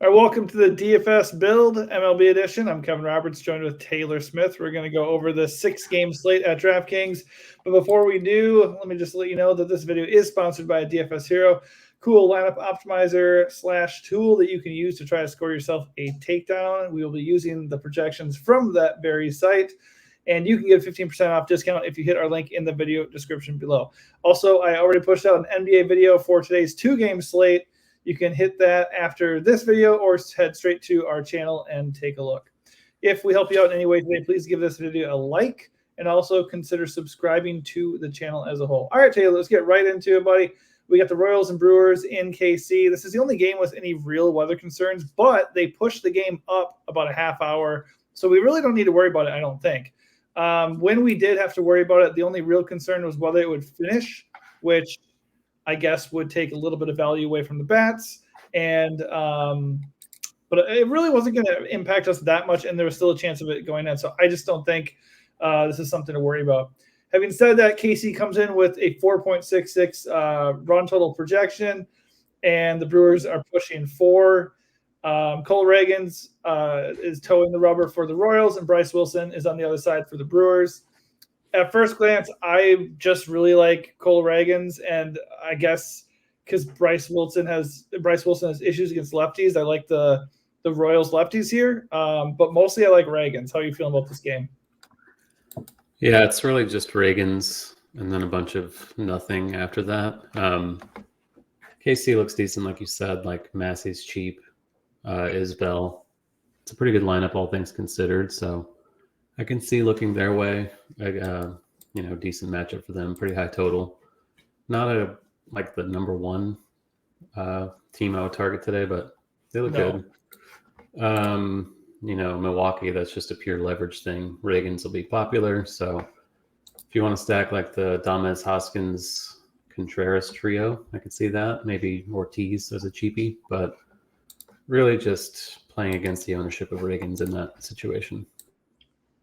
All right, welcome to the DFS Build MLB edition. I'm Kevin Roberts, joined with Taylor Smith. We're going to go over the 6-game slate at DraftKings. But before we do, let me just let you know that this video is sponsored by DFS Hero, cool lineup optimizer / tool that you can use to try to score yourself a takedown. We will be using the projections from that very site. And you can get a 15% off discount if you hit our link in the video description below. Also, I already pushed out an NBA video for today's 2-game slate. You can hit that after this video or head straight to our channel and take a look. If we help you out in any way today, please give this video a like and also consider subscribing to the channel as a whole. All right, Taylor, let's get right into it, buddy. We got the Royals and Brewers in KC. This is the only game with any real weather concerns, but they pushed the game up about a half hour, so we really don't need to worry about it, I don't think. When we did have to worry about it, the only real concern was whether it would finish, which I guess would take a little bit of value away from the bats. And but it really wasn't going to impact us that much, and there was still a chance of it going in. So I just don't think this is something to worry about. Having said that, KC comes in with a 4.66 run total projection, and the Brewers are pushing 4. Cole Reagans is towing the rubber for the Royals, and Bryce Wilson is on the other side for the Brewers. At first glance, I just really like Cole Reagans, and I guess because Bryce Wilson has issues against lefties, I like the Royals lefties here. But mostly I like Reagans. How are you feeling about this game? Yeah, it's really just Reagans and then a bunch of nothing after that. KC looks decent, like you said. Like Massey's cheap, Isbell. It's a pretty good lineup, all things considered. So I can see looking their way, decent matchup for them, pretty high total. Not like the number one team I would target today, but they look good. Milwaukee, that's just a pure leverage thing. Reagans will be popular, so if you want to stack like the Damez, Hoskins, Contreras trio, I could see that. Maybe Ortiz as a cheapie, but really just playing against the ownership of Reagans in that situation.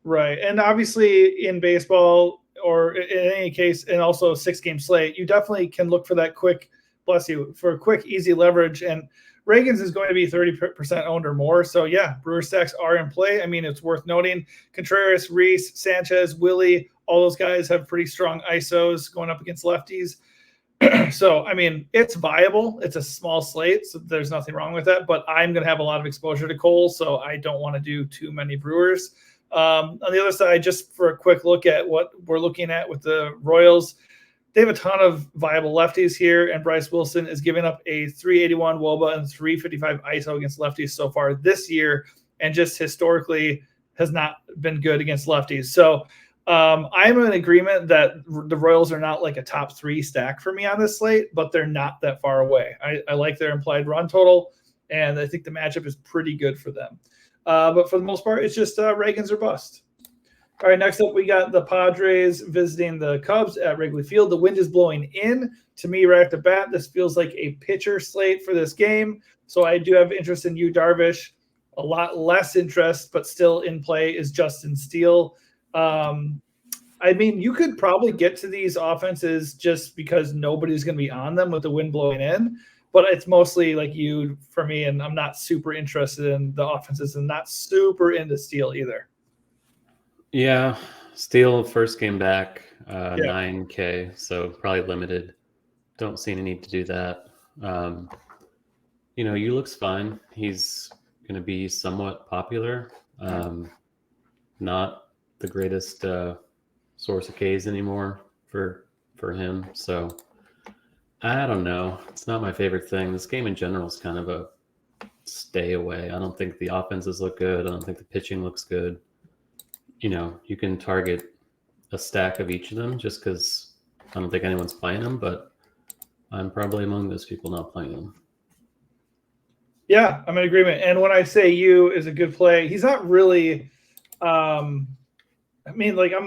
Right. And obviously in baseball, or in any case, and also a 6-game slate, you definitely can look for that quick, easy leverage. And Reagans is going to be 30% owned or more. So, yeah, Brewer stacks are in play. I mean, it's worth noting Contreras, Reese, Sanchez, Willie, all those guys have pretty strong ISOs going up against lefties. So, I mean, it's viable. It's a small slate, so there's nothing wrong with that. But I'm going to have a lot of exposure to Cole, so I don't want to do too many Brewers. On the other side, just for a quick look at what we're looking at with the Royals, they have a ton of viable lefties here, and Bryce Wilson is giving up a 381 WOBA and 355 ISO against lefties so far this year, and just historically has not been good against lefties. So I'm in agreement that the Royals are not like a top 3 stack for me on this slate, but they're not that far away. I like their implied run total, and I think the matchup is pretty good for them. But for the most part, it's just Reagans or bust. All right, next up, we got the Padres visiting the Cubs at Wrigley Field. The wind is blowing in. To me, right off the bat, this feels like a pitcher slate for this game. So I do have interest in Yu Darvish. A lot less interest, but still in play, is Justin Steele. I mean, you could probably get to these offenses just because nobody's going to be on them with the wind blowing in. But it's mostly like you for me, and I'm not super interested in the offenses and not super into Steele either. Yeah, Steele first game back, 9K, so probably limited. Don't see any need to do that. You looks fine. He's going to be somewhat popular. Not the greatest source of Ks anymore for him, so I don't know. It's not my favorite thing. This game in general is kind of a stay away. I don't think the offenses look good. I don't think the pitching looks good. You can target a stack of each of them just because I don't think anyone's playing them, but I'm probably among those people not playing them. Yeah, I'm in agreement. And when I say you is a good play, he's not really I'm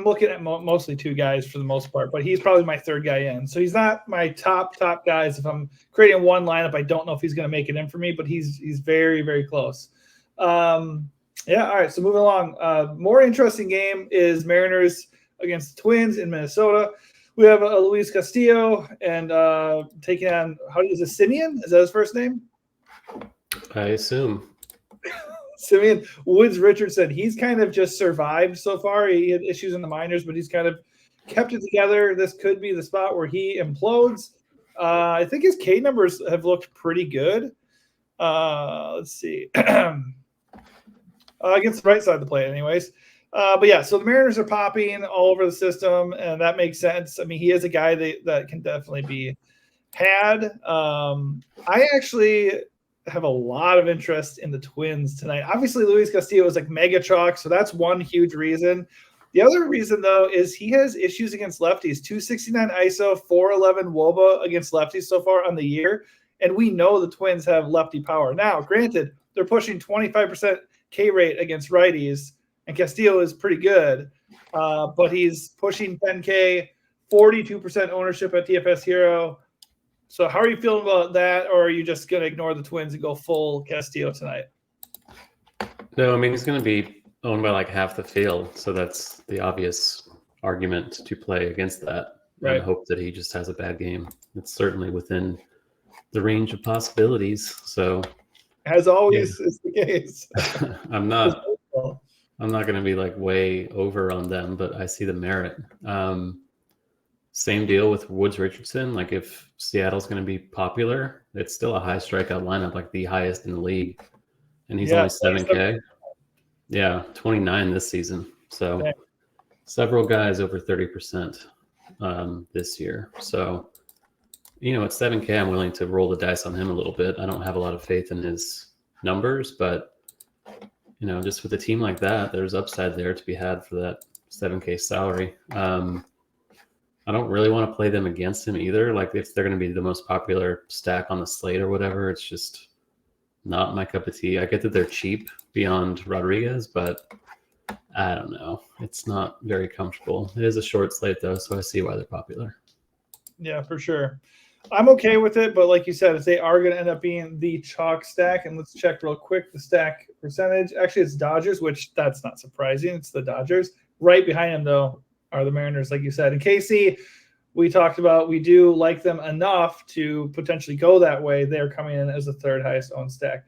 looking at mostly 2 guys for the most part, but he's probably my 3rd guy in. So he's not my top guys. If I'm creating one lineup, I don't know if he's going to make it in for me, but he's very, very close. Yeah, all right, so moving along. More interesting game is Mariners against the Twins in Minnesota. We have Luis Castillo and taking on, is it Simeon? Is that his first name? I assume. Simeon Woods Richardson, he's kind of just survived so far. He had issues in the minors, but he's kind of kept it together. This could be the spot where he implodes. I think his K numbers have looked pretty good. Let's see. Against the right side of the plate, anyways. But yeah, so the Mariners are popping all over the system, and that makes sense. I mean, he is a guy that can definitely be had. I actually have a lot of interest in the Twins tonight. Obviously, Luis Castillo is like mega chalk, so that's one huge reason. The other reason, though, is he has issues against lefties. 269 ISO, 411 WOBA against lefties so far on the year, and we know the Twins have lefty power. Now, granted, they're pushing 25% K rate against righties, and Castillo is pretty good, but he's pushing 10K, 42% ownership at DFS Hero. So how are you feeling about that, or are you just going to ignore the Twins and go full Castillo tonight? No, I mean, he's going to be owned by like half the field, so that's the obvious argument to play against that. Right. And hope that he just has a bad game. It's certainly within the range of possibilities. So, as always, is the case. I'm not going to be like way over on them, but I see the merit. Same deal with Woods Richardson. Like if Seattle's going to be popular, it's still a high strikeout lineup, like the highest in the league. And he's only 7K. Yeah, 29 this season. So several guys over 30% this year. So, you know, at 7K, I'm willing to roll the dice on him a little bit. I don't have a lot of faith in his numbers, but, you know, just with a team like that, there's upside there to be had for that 7K salary. I don't really want to play them against him either. Like if they're going to be the most popular stack on the slate or whatever, it's just not my cup of tea. I get that they're cheap beyond Rodriguez, but I don't know. It's not very comfortable. It is a short slate though, so I see why they're popular. Yeah, for sure. I'm okay with it, but like you said, if they are going to end up being the chalk stack, and let's check real quick the stack percentage. Actually, it's Dodgers, which that's not surprising. It's the Dodgers. Right behind them, though, are the Mariners, like you said. And KC, we talked about, we do like them enough to potentially go that way. They're coming in as the third highest owned stack.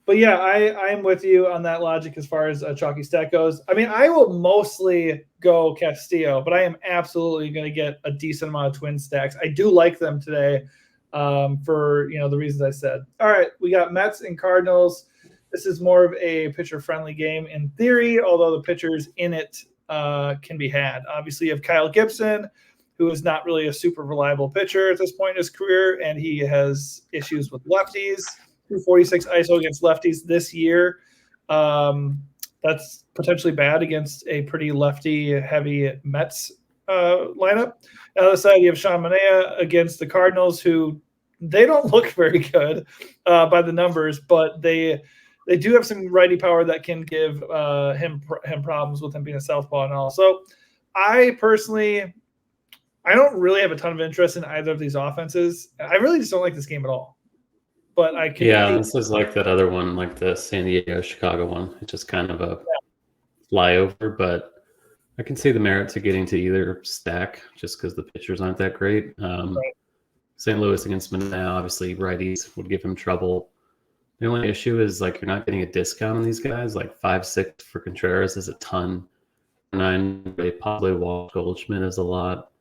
But yeah, I'm with you on that logic as far as a chalky stack goes. I mean, I will mostly go Castillo, but I am absolutely going to get a decent amount of twin stacks. I do like them today for, you know, the reasons I said. All right, we got Mets and Cardinals. This is more of a pitcher-friendly game in theory, although the pitchers in it can be had. Obviously, you have Kyle Gibson, who is not really a super reliable pitcher at this point in his career, and he has issues with lefties. 246 ISO against lefties this year. That's potentially bad against a pretty lefty-heavy Mets lineup. On the other side, you have Sean Manaea against the Cardinals, who they don't look very good by the numbers, but they do have some righty power that can give him problems with him being a southpaw and all. So I personally, I don't really have a ton of interest in either of these offenses. I really just don't like this game at all. But I can. Yeah, this is like that other one, like the San Diego, Chicago one. It's just kind of a flyover, but I can see the merit to getting to either stack just because the pitchers aren't that great. Right. St. Louis against Manaea, obviously righties would give him trouble. The only issue is like you're not getting a discount on these guys. Like 5.6 for Contreras is a ton. 9 they possibly walk. Goldschmidt is a lot.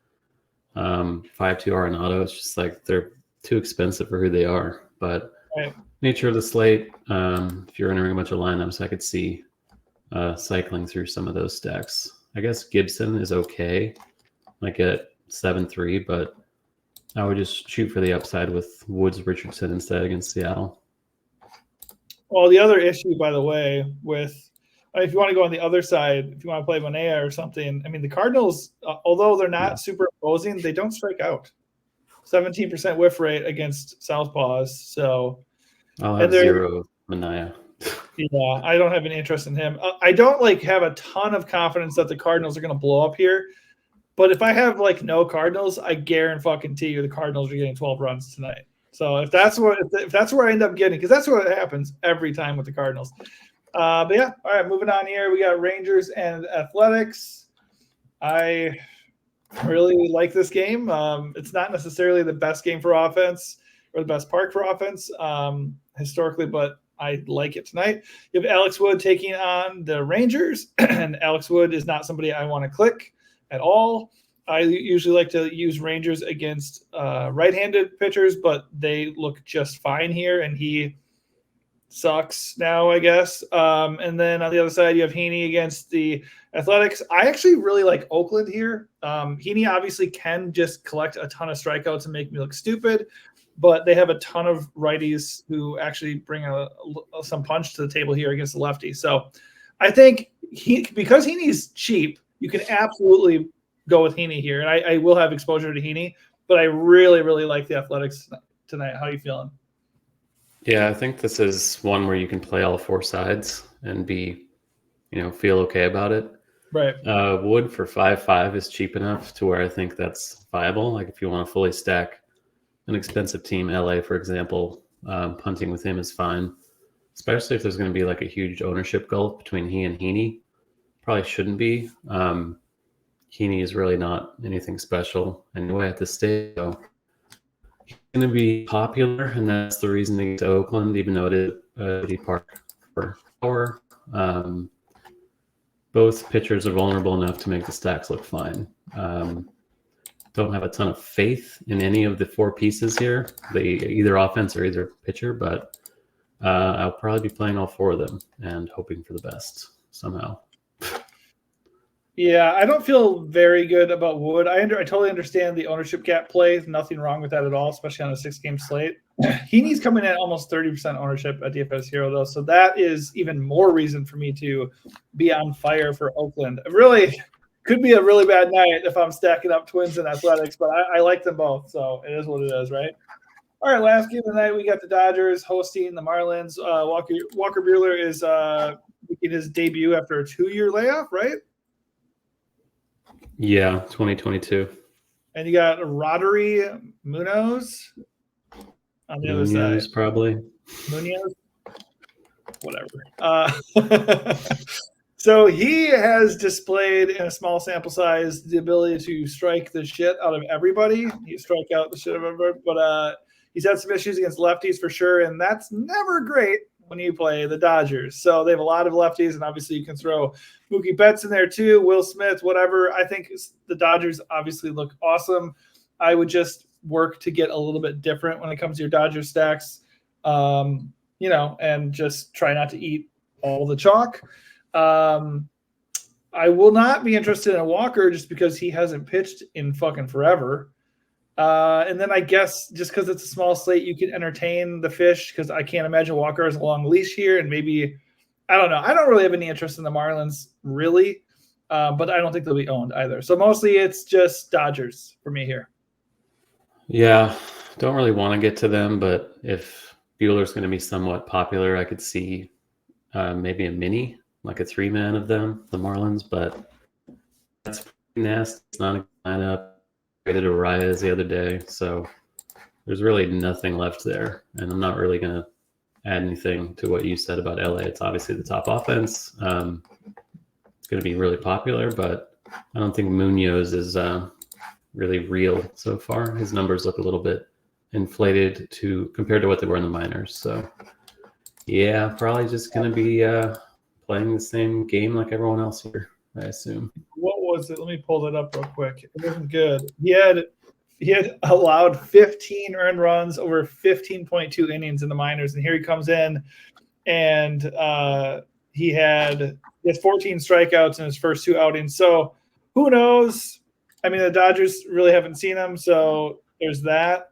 5.2 Arenado. It's just like they're too expensive for who they are. But nature of the slate, if you're entering a bunch of lineups, I could see cycling through some of those stacks. I guess Gibson is okay, like at 7.3, but I would just shoot for the upside with Woods Richardson instead against Seattle. Well, the other issue, by the way, with if you want to go on the other side, if you want to play Manaea or something, I mean, the Cardinals, although they're not super imposing, they don't strike out. 17% whiff rate against southpaws. So I'll have 0 Manaea. Yeah, I don't have any interest in him. I don't like have a ton of confidence that the Cardinals are going to blow up here. But if I have like no Cardinals, I guarantee you the Cardinals are getting 12 runs tonight. So if that's where I end up getting, because that's what happens every time with the Cardinals. But yeah, all right, moving on here. We got Rangers and Athletics. I really like this game. It's not necessarily the best game for offense or the best park for offense. historically, but I like it tonight. You have Alex Wood taking on the Rangers, and Alex Wood is not somebody I want to click at all. I usually like to use Rangers against right-handed pitchers, but they look just fine here, and he sucks now, I guess. And then on the other side, you have Heaney against the Athletics. I actually really like Oakland here. Heaney obviously can just collect a ton of strikeouts and make me look stupid, but they have a ton of righties who actually bring some punch to the table here against the lefty. So I think because Heaney's cheap, you can absolutely go with Heaney here. And I will have exposure to Heaney, but I really, really like the Athletics tonight. How are you feeling? Yeah, I think this is one where you can play all four sides and be, feel okay about it. Right. Wood for 5.5 is cheap enough to where I think that's viable. Like if you want to fully stack an expensive team, LA, for example, punting with him is fine, especially if there's going to be like a huge ownership gulf between he and Heaney. Probably shouldn't be. Heaney is really not anything special anyway at this stage. So he's going to be popular, and that's the reason to get to Oakland, even though it is a city park for power. Both pitchers are vulnerable enough to make the stacks look fine. Don't have a ton of faith in any of the four pieces here, either offense or either pitcher, but I'll probably be playing all four of them and hoping for the best somehow. Yeah, I don't feel very good about Wood. I totally understand the ownership gap play. Nothing wrong with that at all, especially on a 6-game slate. Heaney's coming in at almost 30% ownership at DFS Hero, though, so that is even more reason for me to be on fire for Oakland. It really could be a really bad night if I'm stacking up Twins and Athletics, but I like them both, so it is what it is, right? All right, last game of the night, we got the Dodgers hosting the Marlins. Walker Buehler is making his debut after a 2-year layoff, right? Yeah, 2022. And you got Roddery Munoz on the other side. Probably. Munoz? Whatever. So he has displayed in a small sample size the ability to strike the shit out of everybody. He strike out the shit out of everybody, but he's had some issues against lefties for sure, and that's never great when you play the Dodgers. So they have a lot of lefties, and obviously you can throw Mookie Betts in there too, Will Smith, whatever. I think the Dodgers obviously look awesome. I would just work to get a little bit different when it comes to your Dodgers stacks, and just try not to eat all the chalk. I will not be interested in Walker just because he hasn't pitched in fucking forever. And then I guess just because it's a small slate, you can entertain the fish because I can't imagine Walker has a long leash here. And maybe, I don't know. I don't really have any interest in the Marlins, really, but I don't think they'll be owned either. So mostly it's just Dodgers for me here. Yeah, don't really want to get to them, but if Buehler's going to be somewhat popular, I could see maybe a mini, like a 3-man of them, the Marlins, but that's nasty. It's not a lineup. Traded Arias the other day, so there's really nothing left there, and I'm not really going to add anything to what you said about LA. It's obviously the top offense. It's going to be really popular, but I don't think Munoz is really real so far. His numbers look a little bit inflated compared to what they were in the minors. So yeah, probably just going to be playing the same game like everyone else here, I assume. What was it? Let me pull that up real quick. It wasn't good. He had allowed 15 earned runs over 15.2 innings in the minors, and here he comes in, and he has 14 strikeouts in his first 2 outings. So who knows? I mean, the Dodgers really haven't seen him, so there's that.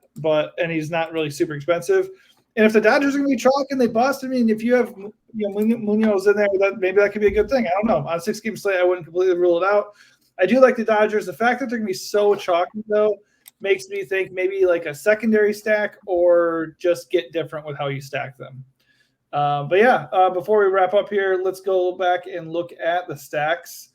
And he's not really super expensive. And if the Dodgers are going to be chalk and they bust, I mean, if you have Munoz in there, maybe that could be a good thing. I don't know. On a 6-game slate, I wouldn't completely rule it out. I do like the Dodgers. The fact that they're going to be so chalky, though, makes me think maybe like a secondary stack or just get different with how you stack them. Before we wrap up here, let's go back and look at the stacks.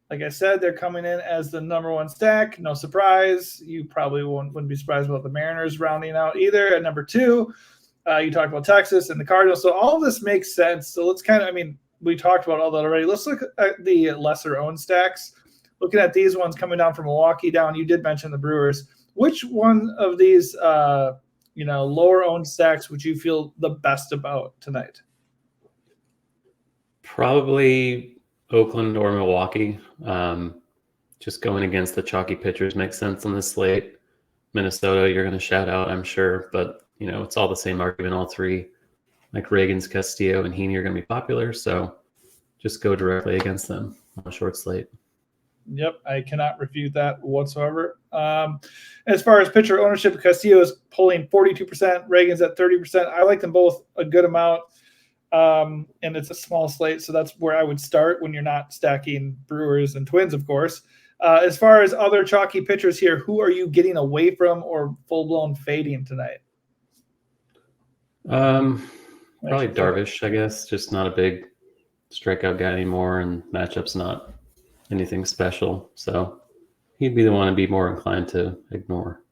Like I said, they're coming in as the number 1 stack. No surprise. You probably wouldn't be surprised about the Mariners rounding out either at number 2. You talked about Texas and the Cardinals. So all of this makes sense. So let's we talked about all that already. Let's look at the lesser owned stacks. Looking at these ones coming down from Milwaukee down, you did mention the Brewers. Which one of these lower owned stacks would you feel the best about tonight? Probably Oakland or Milwaukee. Just going against the chalky pitchers makes sense on this slate. Minnesota, you're going to shout out, I'm sure, but it's all the same argument. All three, like Reagans, Castillo, and Heaney, are going to be popular, so just go directly against them on a short slate. Yep, I cannot refute that whatsoever. As far as pitcher ownership, Castillo is pulling 42%, Reagan's at 30%. I like them both a good amount, and it's a small slate, so that's where I would start when you're not stacking Brewers and Twins, of course. As far as other chalky pitchers here, who are you getting away from or full-blown fading tonight? Probably Darvish, I guess. Just not a big strikeout guy anymore, and matchup's not anything special. So he'd be the one to be more inclined to ignore.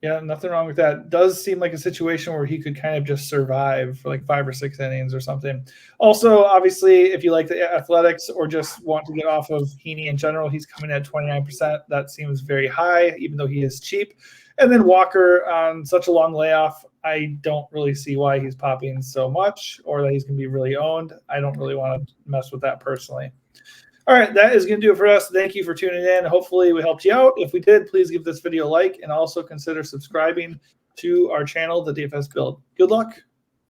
Yeah, nothing wrong with that. Does seem like a situation where he could kind of just survive for like 5 or 6 innings or something. Also, obviously, if you like the Athletics or just want to get off of Heaney in general, he's coming at 29%. That seems very high, even though he is cheap. And then Walker on such a long layoff, I don't really see why he's popping so much or that he's going to be really owned. I don't really want to mess with that personally. All right, that is going to do it for us. Thank you for tuning in. Hopefully we helped you out. If we did, please give this video a like and also consider subscribing to our channel, The DFS Build. Good luck.